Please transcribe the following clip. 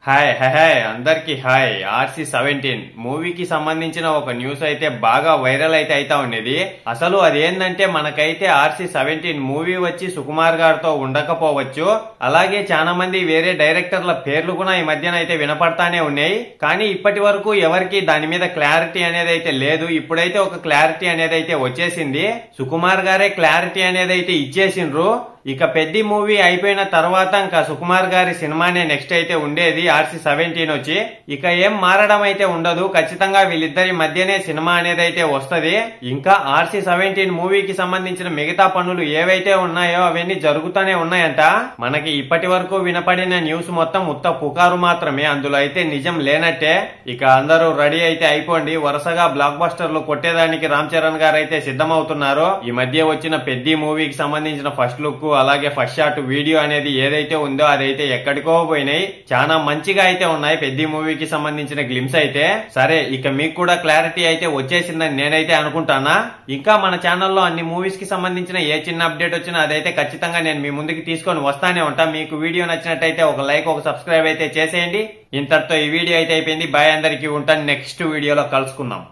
Hi hi hi అందరికి hi. RC-17 మూవీకి సంబంధించిన ఒక న్యూస్ అయితే బాగా వైరల్ అయితే అయితా ఉండేది. అసలు అదేంటంటే మనకైతే RC-17 మూవీ వచ్చి సుకుమార్ గారితో ఉండకపోవచ్చు, అలాగే చాలా మంది వేరే డైరెక్టర్ల పేర్లు కూడా ఈ మధ్యన అయితే వినపడతానే ఉన్నాయి. కానీ ఇప్పటి వరకు ఎవరికి దాని మీద క్లారిటీ అనేది అయితే లేదు. ఇప్పుడైతే ఒక క్లారిటీ అనేది అయితే వచ్చేసింది. సుకుమార్ గారే క్లారిటీ అనేది అయితే ఇచ్చేసిండ్రు. ఇక పెద్ద మూవీ అయిపోయిన తర్వాత ఇంకా సుకుమార్ గారి సినిమానే నెక్స్ట్ అయితే ఉండేది RC-17 వచ్చి. ఇక ఏం మారడం అయితే ఉండదు, ఖచ్చితంగా వీళ్ళిద్దరి మధ్యనే సినిమా అనేది అయితే వస్తది. ఇంకా RC-17 మూవీకి సంబంధించిన మిగతా పనులు ఏవైతే ఉన్నాయో అవన్నీ జరుగుతూనే ఉన్నాయంట. మనకి ఇప్పటి వరకు వినపడిన న్యూస్ మొత్తం ఉత్త పుకారు మాత్రమే, అందులో అయితే నిజం లేనట్టే. ఇక అందరూ రెడీ అయితే అయిపోండి, వరుసగా బ్లాక్ బస్టర్లు కొట్టేదానికి రామ్ చరణ్ గారు అయితే సిద్ధమవుతున్నారు. ఈ మధ్య వచ్చిన పెద్ద మూవీకి సంబంధించిన ఫస్ట్ లుక్ అలాగే ఫస్ట్ షాట్ వీడియో అనేది ఏదైతే ఉందో అదైతే ఎక్కడికో పోయినాయి. చాలా మంచిగా అయితే ఉన్నాయి పెద్ద మూవీకి సంబంధించిన గ్లిమ్స్ అయితే. సరే, ఇక మీకు కూడా క్లారిటీ అయితే వచ్చేసిందని నేనైతే అనుకుంటానా. ఇంకా మన ఛానల్లో అన్ని మూవీస్ కి సంబంధించిన ఏ చిన్న అప్డేట్ వచ్చినా అదైతే ఖచ్చితంగా నేను మీ ముందుకు తీసుకొని వస్తానే ఉంటా. మీకు వీడియో నచ్చినట్టయితే ఒక లైక్ ఒక సబ్స్క్రైబ్ అయితే చేసేయండి. ఇంతటితో ఈ వీడియో అయితే అయిపోయింది. బాయ్, అందరికీ ఉంటాను. నెక్స్ట్ వీడియోలో కలుసుకుందాం.